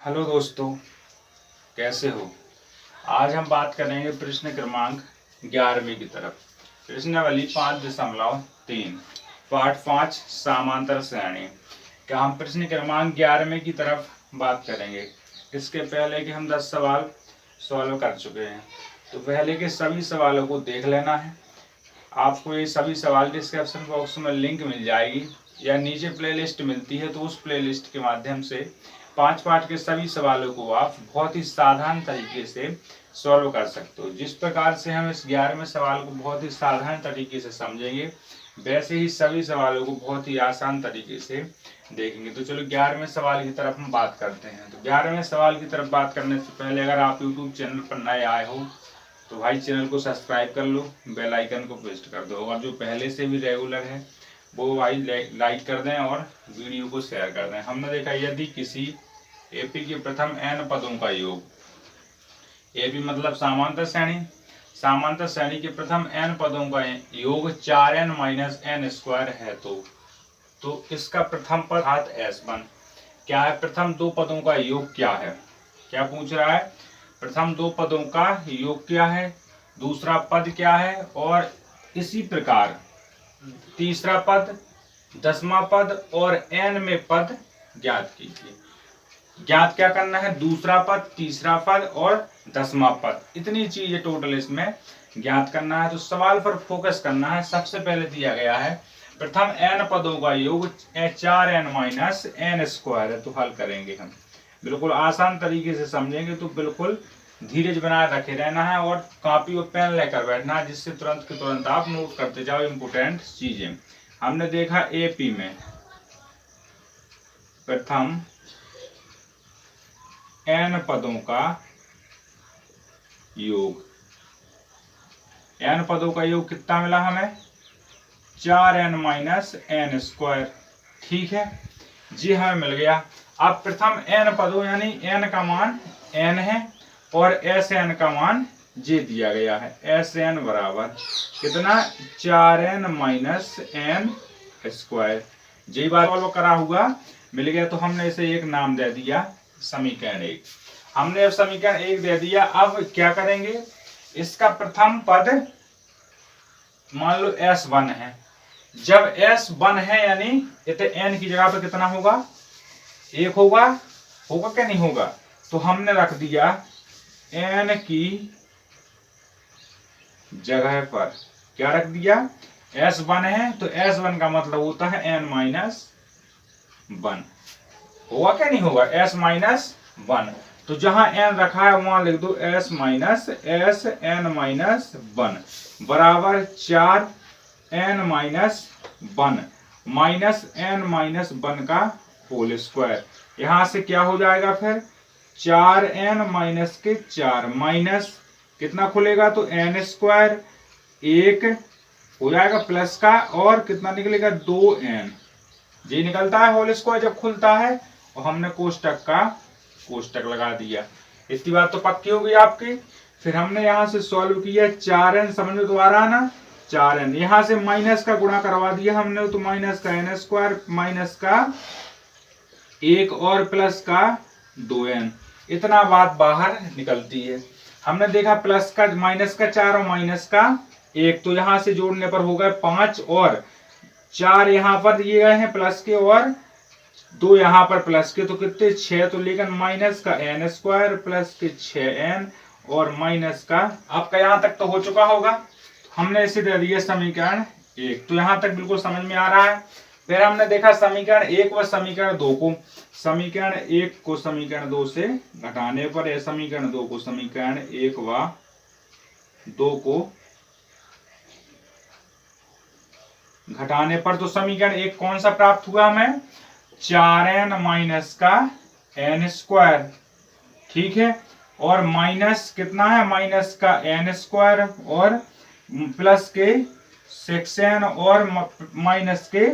Hello दोस्तों, कैसे हो। आज हम बात करेंगे प्रश्न क्रमांक 11वीं की तरफ। प्रश्नावली 5.3 पाठ 5 समांतर श्रेणी का हम प्रश्न क्रमांक 11वें की तरफ बात करेंगे। इसके पहले के हम 10 सवाल सॉल्व कर चुके हैं, तो पहले के सभी सवालों को देख लेना है। आपको ये सभी सवाल डिस्क्रिप्शन बॉक्स में लिंक मिल जाएगी या नीचे प्लेलिस्ट मिलती है, तो उस प्लेलिस्ट के माध्यम से 5 पार्ट के सभी सवालों को आप बहुत ही साधारण तरीके से सॉल्व कर सकते हो। जिस प्रकार से हम इस 11वें सवाल को बहुत ही साधारण तरीके से समझेंगे, वैसे ही सभी सवालों को बहुत ही आसान तरीके से देखेंगे। तो चलो 11वें सवाल की तरफ हम बात करते हैं। तो 11वें सवाल की तरफ बात करने से पहले अगर आप यूट्यूब चैनल पर नए आए हो तो भाई चैनल को सब्सक्राइब कर लो, बेल आइकन को प्रेस कर दो, और जो पहले से भी रेगुलर है वो भाई लाइक कर दें और वीडियो को शेयर कर दें। हमने देखा यदि किसी एपी के प्रथम n पदों का योग, एपी मतलब समांतर श्रेणी, समांतर श्रेणी के प्रथम n पदों का योग 4n - n स्क्वायर है तो इसका प्रथम पद अर्थात S1 क्या है। प्रथम दो पदों का योग क्या है, क्या पूछ रहा है। प्रथम दो पदों का योग क्या है, दूसरा पद क्या है, और इसी प्रकार तीसरा पद, 10वां पद और n में पद ज्ञात कीजिए। ज्ञात क्या करना है, दूसरा पद, तीसरा पद और 10वां पद, इतनी चीजें टोटल इसमें ज्ञात करना है। तो सवाल पर फोकस करना है। सबसे पहले दिया गया है प्रथम n पदों का योग 4n - n स्क्वायर है, तो हल करेंगे हम। बिल्कुल आसान तरीके से समझेंगे, तो बिल्कुल धीरज बनाए रखे रहना है और कॉपी और पेन लेकर बैठना है, जिससे तुरंत के तुरंत आप नोट करते जाओ इम्पोर्टेंट चीजें। हमने देखा एपी में प्रथम n पदों का योग, n पदों का योग कितना मिला हमें, 4n - n स्क्वायर। ठीक है जी, हमें मिल गया। अब प्रथम n पदों यानी n का मान n है और Sn का मान j दिया गया है। Sn बराबर कितना, 4n - n स्क्वायर। जी बात सॉल्व करा हुआ मिल गया, तो हमने इसे एक नाम दे दिया, समीकरण 1। हमने अब समीकरण 1 दे दिया। अब क्या करेंगे, इसका प्रथम पद मान लो S1 है। जब S1 है यानी इतने n की जगह पर कितना होगा, 1 होगा, होगा क्या नहीं होगा। तो हमने रख दिया n की जगह पर क्या रख दिया, S1 है तो S1 का मतलब होता है n - 1, होगा क्या नहीं होगा, S - 1। तो जहां n रखा है वहां लिख दो S n - 1 बराबर 4n - 1 माइनस n - 1 का होल स्क्वायर। यहां से क्या हो जाएगा फिर, 4n - के 4 माइनस कितना खुलेगा, तो n स्क्वायर 1 हो जाएगा प्लस का, और कितना निकलेगा, 2n। जी निकलता है होल स्क्वायर जब खुलता है, और हमने कोष्टक लगा दिया। इतनी बात तो पक्की होगी आपकी। फिर हमने यहां से सॉल्व किया, 4n समझ में दोबारा ना, 4n यहां से माइनस का गुणा करवा दिया हमने, तो माइनस का n स्क्वायर माइनस का 1 और प्लस का 2n, इतना बात बाहर निकलती है। हमने देखा प्लस का, माइनस का 4 और माइनस का 1, तो यहां से जोड़ने पर हो गए 5 और 4 यहां पर दिए गए हैं प्लस के और 2 यहां पर प्लस के, तो कितने 6। तो लेकिन माइनस का n स्क्वायर प्लस के 6n और माइनस का, आपका यहां तक तो हो चुका होगा। हमने इसे दे दिया समीकरण 1, तो यहां तक बिल्कुल समझ में आ रहा है। फिर हमने देखा समीकरण 1 व समीकरण 2 को, समीकरण 1 को समीकरण 2 से घटाने पर, या समीकरण 2 को समीकरण 1 व 2 को घटाने पर, तो समीकरण 1 कौन सा प्राप्त हुआ हमें, 4n माइनस का n स्क्वायर। ठीक है, और माइनस कितना है, माइनस का n स्क्वायर और प्लस के 6n और माइनस के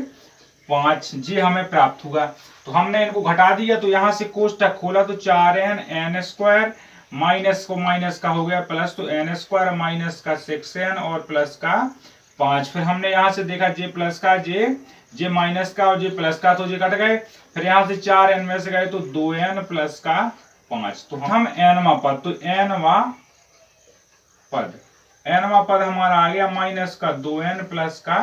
5 जी हमें प्राप्त हुआ। तो हमने इनको घटा दिया, तो यहां से कोष्टक खोला, तो 4n n स्क्वायर माइनस को माइनस का हो गया प्लस, तो n स्क्वायर माइनस का 6n और प्लस का 5। फिर हमने यहां से देखा j प्लस का j, ये माइनस का और ये प्लस का, तो ये कट गए। फिर यहाँ से 4n में से गए तो 2n प्लस का 5, तो हम nवा पद, तो nवा पद हमारा आ गया माइनस का 2n प्लस का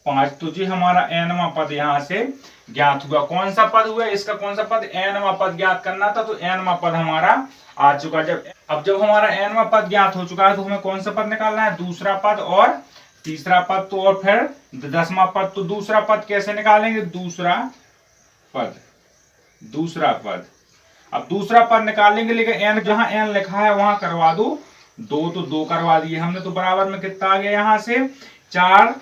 5। तो जी हमारा nवा पद यहाँ से ज्ञात हुआ। कौन सा पद हुआ इसका, कौन सा पद, nवा पद ज्ञात करना था, तो nवा पद हमारा आ चुका। जब हमारा nवा पद ज्ञात हो चुका है तो हमें कौन सा पद निकालना है, दूसरा पद और तीसरा पद, तो और फिर 10वां पद। तो दूसरा पद कैसे निकालेंगे, दूसरा पद। अब दूसरा पद निकालेंगे, लेकिन n जहां n लिखा है वहां करवा दो 2, तो 2 करवा दिए हमने। तो बराबर में कितना आ गया, यहाँ से 4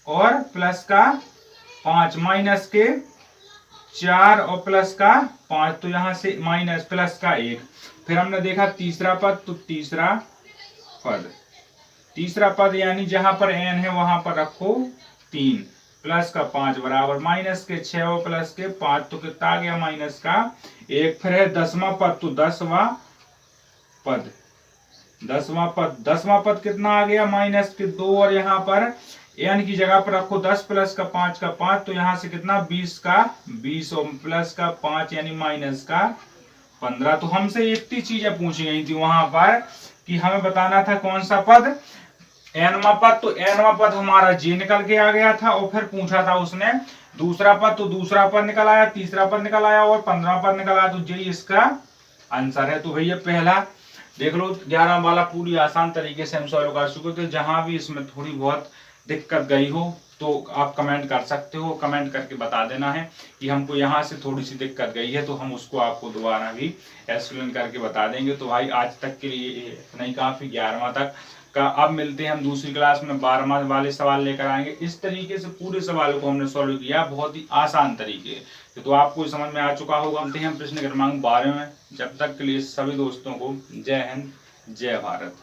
और प्लस का 5, माइनस के 4 और प्लस का 5, तो यहाँ से माइनस प्लस का 1। फिर हमने देखा तीसरा पद, तो तीसरा पद यानी जहां पर n है वहां पर रखो 3 प्लस का 5 बराबर माइनस के 6 और प्लस के 5, तो कितना आ गया, माइनस का 1। फिर है 10वां पद, तो 10वां पद कितना आ गया, माइनस के 2 और यहाँ पर n की जगह पर रखो 10 प्लस का 5 का 5, तो यहाँ से कितना 20 का 20 और प्लस का 5 यानी माइनस का 15। तो हमसे इतनी चीजें पूछी गई थी वहां पर कि हमें बताना था कौन सा पद, nवा पद। तो nवा पद हमारा जी निकल के आ गया था, और फिर पूछा था उसने दूसरा पद, तो दूसरा पद निकल आया, तीसरा पद निकल आया और 15वां पद निकल आया। तो जी इसका आंसर है। तो भैया पहला देख लो 11 वाला पूरी आसान तरीके से हम सॉल्व कर चुके थे। जहां भी इसमें थोड़ी बहुत दिक्कत गई हो तो आप कमेंट कर सकते हो, कमेंट करके बता देना है कि हमको यहाँ से थोड़ी सी दिक्कत गई है, तो हम उसको आपको दोबारा भी एक्सप्लेन करके बता देंगे। तो भाई आज तक के लिए इतना ही काफी, 11वां तक का। अब मिलते हैं हम दूसरी क्लास में, 12वां वाले सवाल लेकर आएंगे। इस तरीके से पूरे सवालों को हमने सॉल्व किया, बहुत ही आसान तरीके से, तो आपको समझ में आ चुका होगा। मिलते हैं हम प्रश्न क्रमांक 12 में। जब तक के लिए सभी दोस्तों को जय हिंद, जय भारत।